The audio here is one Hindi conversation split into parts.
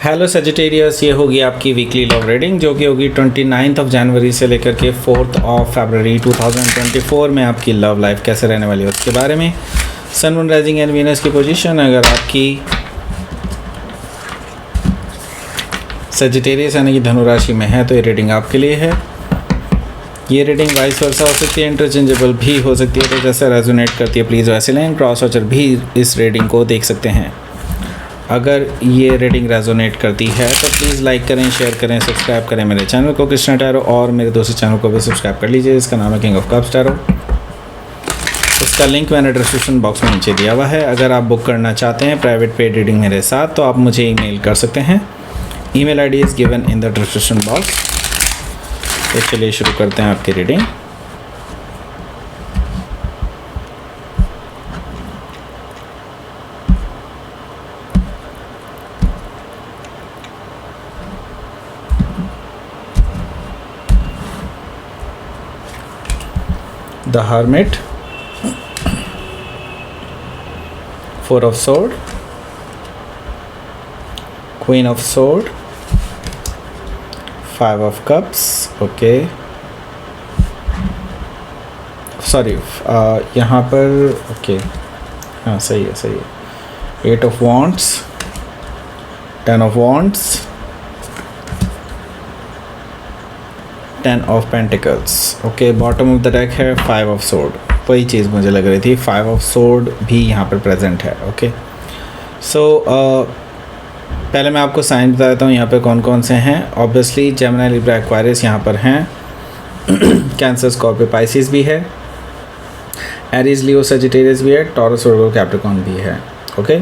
हेलो सजिटेरियस, ये होगी आपकी वीकली लव रीडिंग जो कि होगी 29 जनवरी से लेकर के 4 फरवरी 2024 में आपकी लव लाइफ कैसे रहने वाली है उसके बारे में। Sun moon rising and Venus की पोजीशन अगर आपकी सजिटेरियस यानी कि धनु राशि में है तो ये रीडिंग आपके लिए है। ये रीडिंग वाइस वर्सा हो सकती है, इंटरचेंजेबल भी हो सकती है, तो जैसे रेजोनेट करती है प्लीज़ वैसे लें। क्रॉस वॉचर भी इस रीडिंग को देख सकते हैं। अगर ये रीडिंग रेजोनेट करती है तो प्लीज़ लाइक करें, शेयर करें, सब्सक्राइब करें मेरे चैनल को कृष्णा टैरो, और मेरे दूसरे चैनल को भी सब्सक्राइब कर लीजिए, इसका नाम है किंग ऑफ कप्स टैरो। उसका लिंक मैंने डिस्क्रिप्शन बॉक्स में नीचे दिया हुआ है। अगर आप बुक करना चाहते हैं प्राइवेट पेड रीडिंग मेरे साथ तो आप मुझे ईमेल कर सकते हैं। Email ID is given in the description box. तो चलिए शुरू करते हैं आपकी reading. The Hermit, 4 of Sword, Queen of Sword, 5 of Cups, okay, sorry यहाँ पर ओके हाँ सही है। 8 of Wands, 10 of Wands, 10 of Pentacles, okay. Bottom of the deck है 5 of Sword, वही चीज़ मुझे लग रही थी, 5 of Sword भी यहाँ पर प्रेजेंट है, ओके। सो पहले मैं आपको साइन बता देता हूँ यहाँ पे कौन कौन से हैं। ऑब्वियसली जेमिनी, लिब्रा, एक्वायरियस यहाँ पर हैं। कैंसर, स्कॉर्पियो, पाइसिस भी है, एरीज, लियो, सजिटेरियस भी है, टॉरस, वर्गो, कैप्रिकॉर्न भी है, ओके।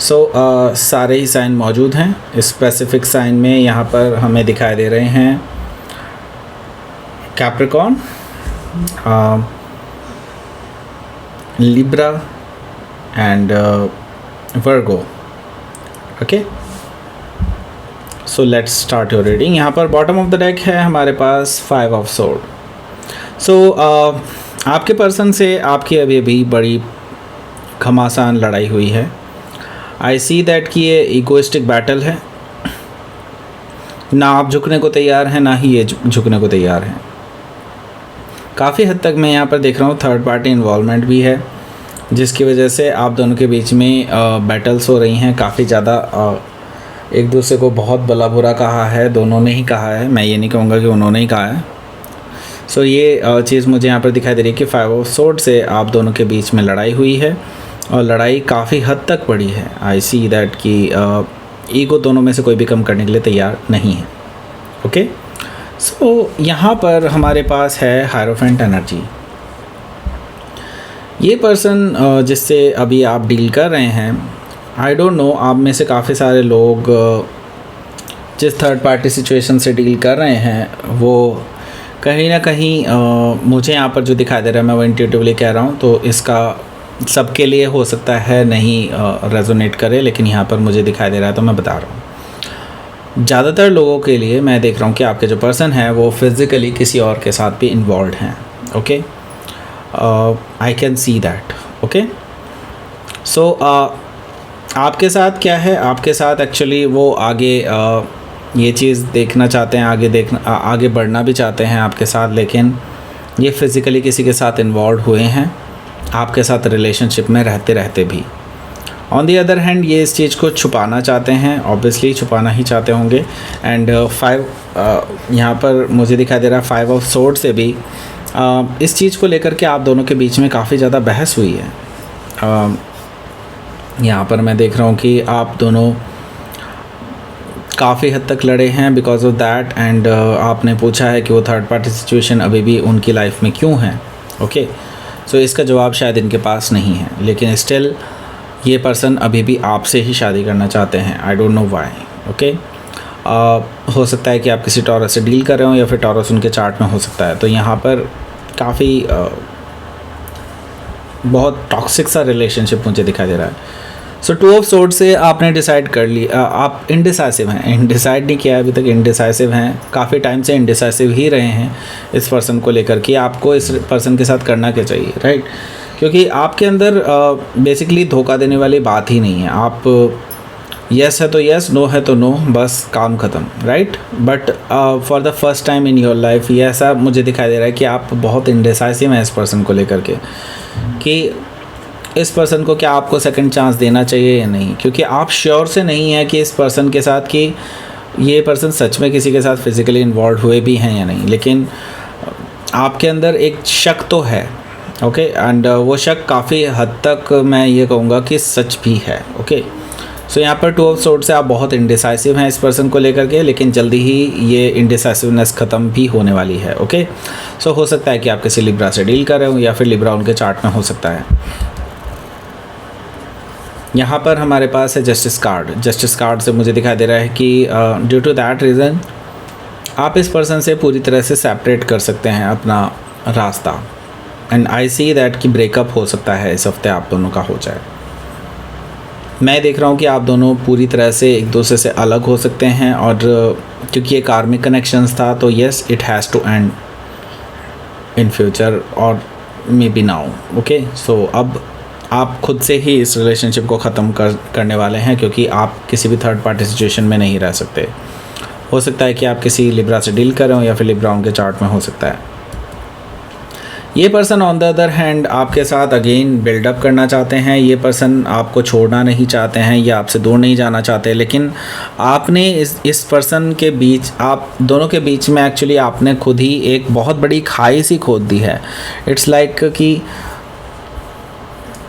सो सारे ही साइन मौजूद हैं। स्पेसिफिक साइन में यहाँ पर हमें दिखाई दे रहे हैं Capricorn, Libra and Virgo, okay. So let's start your reading. यहाँ पर बॉटम ऑफ द डेक है हमारे पास 5 of Sword। सो आपके पर्सन से आपकी अभी बड़ी घमासान लड़ाई हुई है। आई सी दैट कि ये इगोइस्टिक बैटल है, ना आप झुकने को तैयार हैं ना ही ये झुकने को तैयार हैं। काफ़ी हद तक मैं यहाँ पर देख रहा हूँ थर्ड पार्टी इन्वॉल्वमेंट भी है, जिसकी वजह से आप दोनों के बीच में बैटल्स हो रही हैं। काफ़ी ज़्यादा एक दूसरे को बहुत भला बुरा कहा है, दोनों ने ही कहा है, मैं ये नहीं कहूँगा कि उन्होंने ही कहा है। सो ये चीज़ मुझे यहाँ पर दिखाई दे रही है कि 5 of Sword से आप दोनों के बीच में लड़ाई हुई है और लड़ाई काफ़ी हद तक बढ़ी है। आई सी दैट कि ईगो दोनों में से कोई भी कम करने के लिए तैयार नहीं है, ओके। सो यहाँ पर हमारे पास है हायरोफेंट एनर्जी। ये पर्सन जिससे अभी आप डील कर रहे हैं, आई डोंट नो, आप में से काफ़ी सारे लोग जिस थर्ड पार्टी सिचुएशन से डील कर रहे हैं वो कहीं ना कहीं मुझे यहाँ पर जो दिखाई दे रहा है, मैं वो इंट्यूटिवली कह रहा हूँ, तो इसका सबके लिए हो सकता है नहीं रेजोनेट करे, लेकिन यहाँ पर मुझे दिखाई दे रहा है तो मैं बता रहा हूँ। ज़्यादातर लोगों के लिए मैं देख रहा हूँ कि आपके जो पर्सन है वो फिज़िकली किसी और के साथ भी इन्वॉल्व हैं, okay. I can see that, okay. So आपके साथ क्या है, आपके साथ एक्चुअली वो आगे ये चीज़ देखना चाहते हैं, आगे बढ़ना भी चाहते हैं आपके साथ, लेकिन ये फिज़िकली किसी के साथ इन्वॉल्व हुए हैं आपके साथ रिलेशनशिप में रहते भी। ऑन दी अदर हैंड ये इस चीज़ को छुपाना चाहते हैं, ऑब्वियसली छुपाना ही चाहते होंगे। एंड 5 यहाँ पर मुझे दिखाई दे रहा है 5 of Sword से भी इस चीज़ को लेकर के आप दोनों के बीच में काफ़ी ज़्यादा बहस हुई है। यहाँ पर मैं देख रहा हूँ कि आप दोनों काफ़ी हद तक लड़े हैं बिकॉज ऑफ दैट। एंड आपने पूछा है कि वो थर्ड पार्टी सिचुएशन अभी भी उनकी लाइफ में क्यों है, ओके। सो इसका जवाब शायद इनके पास नहीं है, लेकिन स्टिल ये पर्सन अभी भी आपसे ही शादी करना चाहते हैं। I don't know why, okay. हो सकता है कि आप किसी टॉरस से डील कर रहे हो या फिर टॉरस उनके चार्ट में हो सकता है। तो यहाँ पर काफ़ी बहुत टॉक्सिक सा रिलेशनशिप मुझे दिखाई दे रहा है। सो 2 of Sword से आपने डिसाइड कर ली, आप इनडिसाइसिव हैं, डिसाइड नहीं किया अभी तक, इनडिसाइसिव हैं, काफ़ी टाइम से इनडिसाइसिव ही रहे हैं इस पर्सन को लेकर कि आपको इस पर्सन के साथ करना क्या चाहिए, राइट। क्योंकि आपके अंदर बेसिकली धोखा देने वाली बात ही नहीं है। आप येस है तो येस, नो है तो नो, बस काम ख़त्म, right. But for the first time in your life ये ऐसा मुझे दिखाई दे रहा है कि आप बहुत इंडिसाइसिव हैं इस पर्सन को लेकर के, कि इस पर्सन को क्या आपको सेकंड चांस देना चाहिए या नहीं, क्योंकि आप श्योर से नहीं है कि इस पर्सन के साथ कि ये पर्सन सच में किसी के साथ फिज़िकली इन्वॉल्व हुए भी हैं या नहीं, लेकिन आपके अंदर एक शक तो है, ओके। एंड वो शक काफ़ी हद तक मैं ये कहूँगा कि सच भी है, ओके। सो यहाँ पर 2 ऑफ सोर्ड्स से आप बहुत इंडिसाइसिव हैं इस पर्सन को लेकर के, लेकिन जल्दी ही ये इंडिसाइसिवनेस ख़त्म भी होने वाली है, ओके। सो हो सकता है कि आप किसी लिब्रा से डील कर रहे हो या फिर लिब्रा उनके चार्ट में हो सकता है। यहाँ पर हमारे पास है जस्टिस कार्ड। जस्टिस कार्ड से मुझे दिखाई दे रहा है कि ड्यू टू दैट रीज़न आप इस पर्सन से पूरी तरह से सेपरेट कर सकते हैं अपना रास्ता। एंड आई सी दैट कि ब्रेकअप हो सकता है इस हफ्ते आप दोनों का हो जाए। मैं देख रहा हूँ कि आप दोनों पूरी तरह से एक दूसरे से अलग हो सकते हैं, और क्योंकि ये कार्मिक कनेक्शंस था तो yes it has to and in future और maybe now, okay. So अब आप खुद से ही इस रिलेशनशिप को ख़त्म करने वाले हैं, क्योंकि आप किसी भी थर्ड पार्टी सिचुएशन में नहीं रह सकते। हो सकता है कि आप किसी लिब्रा से डील कर रहे हो या फिर लिब्रा उनके चार्ट में हो सकता है। ये person on the other hand आपके साथ अगेन बिल्डअप करना चाहते हैं। ये पर्सन आपको छोड़ना नहीं चाहते हैं या आपसे दूर नहीं जाना चाहते, लेकिन आपने इस पर्सन के बीच, आप दोनों के बीच में एक्चुअली आपने खुद ही एक बहुत बड़ी खाई सी खोद दी है। इट्स लाइक कि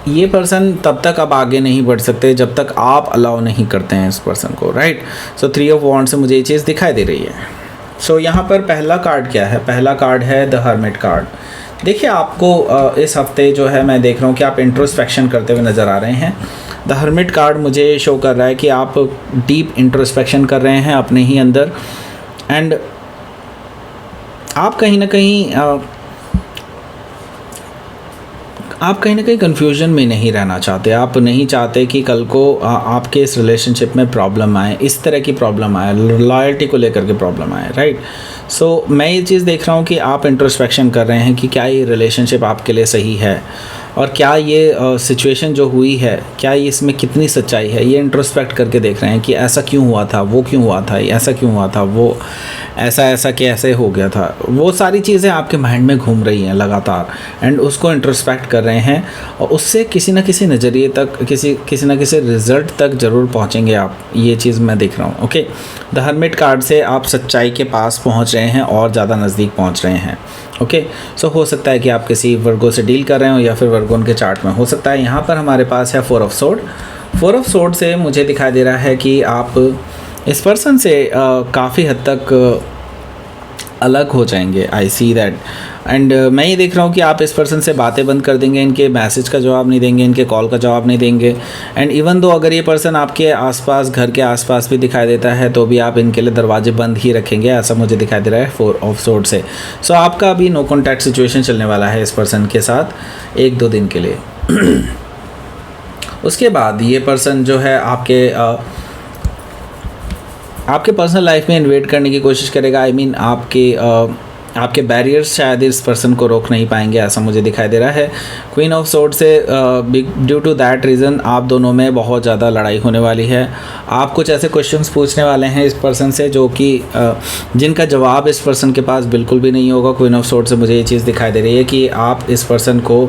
ये पर्सन तब तक अब आगे नहीं बढ़ सकते जब तक आप अलाउ नहीं करते हैं इस पर्सन को, राइट। सो 3 ऑफ वॉन्ड्स से मुझे ये चीज़ दिखाई दे रही है। सो यहाँ पर पहला कार्ड क्या है? पहला कार्ड है द हर्मिट कार्ड। देखिए आपको इस हफ्ते जो है मैं देख रहा हूँ कि आप इंट्रोस्पेक्शन करते हुए नज़र आ रहे हैं। द हर्मिट कार्ड मुझे शो कर रहा है कि आप डीप इंट्रोस्पेक्शन कर रहे हैं अपने ही अंदर, एंड आप कहीं ना कहीं कन्फ्यूजन में नहीं रहना चाहते। आप नहीं चाहते कि कल को आपके इस रिलेशनशिप में प्रॉब्लम आए, इस तरह की प्रॉब्लम आए, लॉयल्टी को लेकर के प्रॉब्लम आए, राइट। सो मैं ये चीज़ देख रहा हूँ कि आप इंट्रोस्पेक्शन कर रहे हैं कि क्या ये रिलेशनशिप आपके लिए सही है, और क्या ये सिचुएशन जो हुई है, क्या ये इसमें कितनी सच्चाई है। ये इंट्रोस्पेक्ट करके देख रहे हैं कि ऐसा क्यों हुआ था, वो क्यों हुआ था, ऐसा क्यों हुआ था, वो ऐसा कैसे हो गया था। वो सारी चीज़ें आपके माइंड में घूम रही हैं लगातार, एंड उसको इंट्रोस्पेक्ट कर रहे हैं, और उससे किसी न किसी नज़रिए तक, किसी न किसी रिज़ल्ट तक ज़रूर पहुँचेंगे आप। ये चीज़ मैं देख रहा हूँ, ओके। द हर्मिट कार्ड से आप सच्चाई के पास पहुँच रहे हैं और ज़्यादा नज़दीक पहुँच रहे हैं, ओके। सो हो सकता है कि आप किसी वर्गो से डील कर रहे हो या फिर वर्गो उनके चार्ट में हो सकता है। यहाँ पर हमारे पास है 4 ऑफ सोर्ड। 4 ऑफ सोर्ड से मुझे दिखाई दे रहा है कि आप इस पर्सन से काफ़ी हद तक अलग हो जाएंगे। आई सी दैट, एंड मैं ये देख रहा हूँ कि आप इस पर्सन से बातें बंद कर देंगे, इनके मैसेज का जवाब नहीं देंगे, इनके कॉल का जवाब नहीं देंगे। एंड इवन दो अगर ये पर्सन आपके आसपास, घर के आसपास भी दिखाई देता है, तो भी आप इनके लिए दरवाजे बंद ही रखेंगे, ऐसा मुझे दिखाई दे रहा है 4 ऑफ सोर्ड से। सो आपका अभी नो कॉन्टैक्ट सिचुएशन चलने वाला है इस पर्सन के साथ 1-2 दिन के लिए। उसके बाद ये पर्सन जो है आपके पर्सनल लाइफ में इन्वेट करने की कोशिश करेगा। आई मीन आपके बैरियर्स शायद इस पर्सन को रोक नहीं पाएंगे, ऐसा मुझे दिखाई दे रहा है। क्वीन ऑफ सोर्ड से ड्यू टू दैट रीज़न आप दोनों में बहुत ज़्यादा लड़ाई होने वाली है। आप कुछ ऐसे क्वेश्चंस पूछने वाले हैं इस पर्सन से जो कि जिनका जवाब इस पर्सन के पास बिल्कुल भी नहीं होगा। क्वीन ऑफ सोर्ड से मुझे ये चीज़ दिखाई दे रही है कि आप इस पर्सन को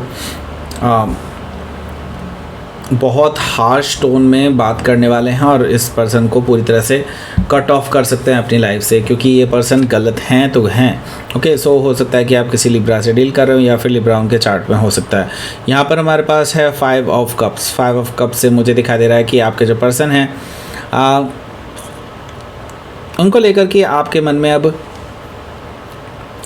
बहुत हार्श टोन में बात करने वाले हैं और इस पर्सन को पूरी तरह से कट ऑफ कर सकते हैं अपनी लाइफ से, क्योंकि ये पर्सन गलत हैं तो हैं, ओके। सो हो सकता है कि आप किसी लिब्रा से डील कर रहे हो या फिर लिब्रा उनके चार्ट में हो सकता है। यहाँ पर हमारे पास है 5 ऑफ कप्स। 5 ऑफ कप्स से मुझे दिखाई दे रहा है कि आपके जो पर्सन हैं उनको लेकर के आपके मन में अब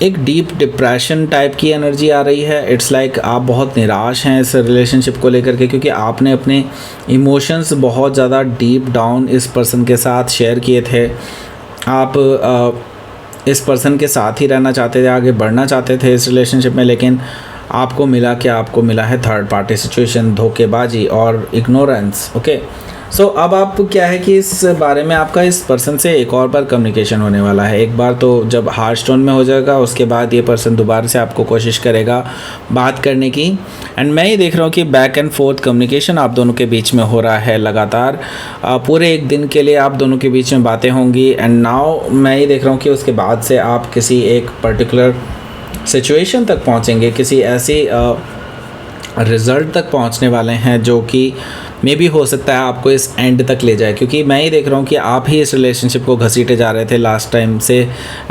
एक डीप डिप्रेशन टाइप की एनर्जी आ रही है। इट्स लाइक आप बहुत निराश हैं इस रिलेशनशिप को लेकर के, क्योंकि आपने अपने इमोशंस बहुत ज़्यादा डीप डाउन इस पर्सन के साथ शेयर किए थे। आप इस पर्सन के साथ ही रहना चाहते थे, आगे बढ़ना चाहते थे इस रिलेशनशिप में, लेकिन आपको मिला क्या? आपको मिला है थर्ड पार्टी सिचुएशन, धोखेबाजी और इग्नोरेंस, ओके। सो अब आप क्या है कि इस बारे में आपका इस पर्सन से एक और बार कम्युनिकेशन होने वाला है। एक बार तो जब हार्श टोन में हो जाएगा, उसके बाद ये पर्सन दोबारा से आपको कोशिश करेगा बात करने की। एंड मैं ये देख रहा हूँ कि बैक एंड फोर्थ कम्युनिकेशन आप दोनों के बीच में हो रहा है लगातार। पूरे एक दिन के लिए आप दोनों के बीच में बातें होंगी। एंड नाउ मैं ये देख रहा हूँ कि उसके बाद से आप किसी एक पर्टिकुलर सिचुएशन तक पहुँचेंगे, किसी ऐसी रिज़ल्ट तक पहुँचने वाले हैं जो कि मे भी हो सकता है आपको इस एंड तक ले जाए। क्योंकि मैं ये देख रहा हूँ कि आप ही इस रिलेशनशिप को घसीटे जा रहे थे लास्ट टाइम से।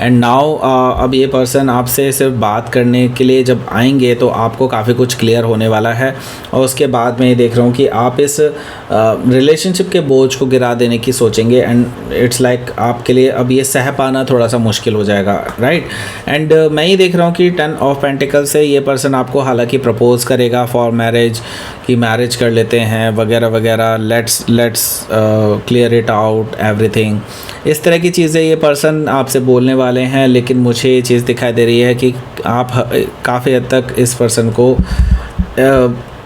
एंड नाउ अब ये पर्सन आपसे सिर्फ बात करने के लिए जब आएंगे तो आपको काफ़ी कुछ क्लियर होने वाला है। और उसके बाद मैं ये देख रहा हूँ कि आप इस रिलेशनशिप के बोझ को गिरा देने की सोचेंगे। एंड इट्स लाइक आपके लिए अब ये सह पाना थोड़ा सा मुश्किल हो जाएगा, राइट। एंड मैं ये देख रहा हूँ कि 10 ऑफ पेंटिकल से ये पर्सन आपको हालांकि प्रपोज करेगा फॉर मैरिज, कि मैरिज कर लेते हैं वगैरह वगैरह, let's clear it out everything, इस तरह की चीज़ें ये पर्सन आपसे बोलने वाले हैं। लेकिन मुझे ये चीज़ दिखाई दे रही है कि आप काफ़ी हद तक इस पर्सन को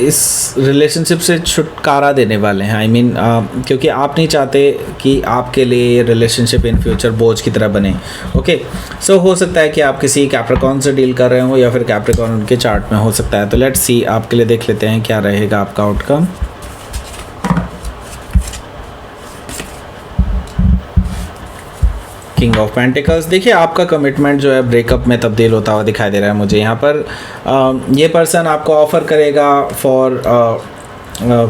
इस रिलेशनशिप से छुटकारा देने वाले हैं। आई मीन क्योंकि आप नहीं चाहते कि आपके लिए ये रिलेशनशिप इन फ्यूचर बोझ की तरह बने। ओके, सो हो सकता है कि आप किसी कैप्रिकॉर्न से डील कर रहे हो या फिर कैप्रिकॉर्न उनके चार्ट में हो सकता है। तो लेट्स सी, आपके लिए देख लेते हैं क्या रहेगा आपका आउटकम। किंग ऑफ पेंटिकल्स, देखिए आपका कमिटमेंट जो है ब्रेकअप में तब्दील होता हुआ दिखाई दे रहा है मुझे यहाँ पर। ये पर्सन आपको ऑफ़र करेगा फॉर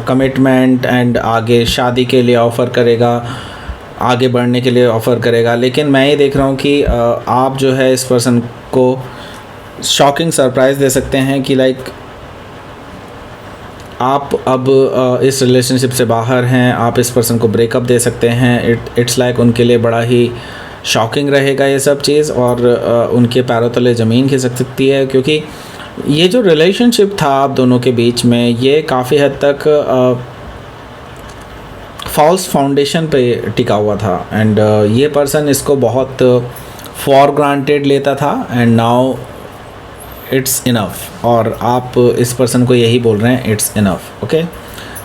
कमिटमेंट एंड आगे शादी के लिए ऑफ़र करेगा, आगे बढ़ने के लिए ऑफ़र करेगा। लेकिन मैं ये देख रहा हूँ कि आप जो है इस पर्सन को शॉकिंग सरप्राइज़ दे सकते हैं कि लाइक आप अब इस रिलेशनशिप से बाहर हैं, आप इस पर्सन को ब्रेकअप दे सकते हैं। इट्स लाइक उनके लिए बड़ा ही शॉकिंग रहेगा ये सब चीज़, और उनके पैरों तले ज़मीन खिसक सकती है। क्योंकि ये जो रिलेशनशिप था आप दोनों के बीच में, ये काफ़ी हद तक फॉल्स फाउंडेशन पे टिका हुआ था। एंड ये पर्सन इसको बहुत फॉर ग्रांटेड लेता था। एंड नाउ इट्स इनफ, और आप इस पर्सन को यही बोल रहे हैं it's enough. Okay,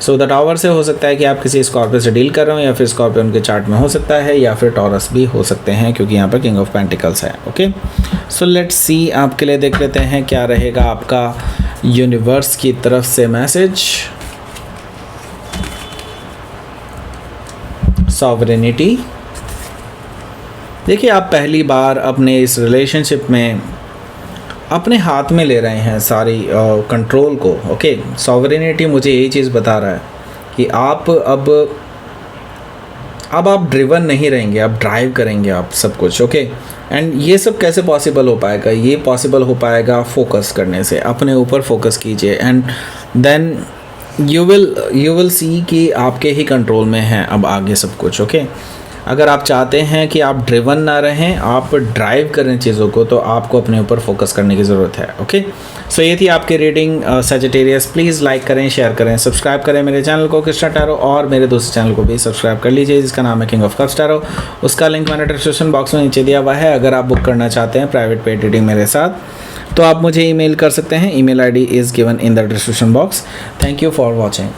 so the tower से हो सकता है कि आप किसी स्कॉर्पियो से डील कर रहे हो, या फिर स्कॉर्पियो उनके चार्ट में हो सकता है, या फिर टॉरस भी हो सकते हैं क्योंकि यहाँ पर किंग ऑफ पेंटिकल्स है। ओके, सो लेट्स सी, आपके लिए देख लेते हैं क्या रहेगा आपका यूनिवर्स की तरफ से मैसेज। सॉवरेनिटी, देखिए आप पहली बार अपने इस रिलेशनशिप में अपने हाथ में ले रहे हैं सारी कंट्रोल को। ओके, सॉवरेनिटी मुझे यही चीज़ बता रहा है कि आप अब आप ड्रिवन नहीं रहेंगे, आप ड्राइव करेंगे आप सब कुछ। ओके, एंड ये सब कैसे पॉसिबल हो पाएगा? ये पॉसिबल हो पाएगा फोकस करने से। अपने ऊपर फोकस कीजिए and then you will see कि आपके ही कंट्रोल में है अब आगे सब कुछ। ओके, अगर आप चाहते हैं कि आप ड्रिवन ना रहें, आप ड्राइव करें चीज़ों को, तो आपको अपने ऊपर फोकस करने की ज़रूरत है। ओके, सो ये थी आपकी रीडिंग सजिटेरियस। प्लीज़ लाइक करें, शेयर करें, सब्सक्राइब करें मेरे चैनल को कृष्णा टैरो, और मेरे दूसरे चैनल को भी सब्सक्राइब कर लीजिए जिसका नाम है किंग ऑफ कप्स टैरो। उसका लिंक मैंने डिस्क्रिप्शन बॉक्स में नीचे दिया हुआ है। अगर आप बुक करना चाहते हैं प्राइवेट पेड रीडिंग मेरे साथ, तो आप मुझे ईमेल कर सकते हैं। Email ID is given in the description box. Thank you for watching.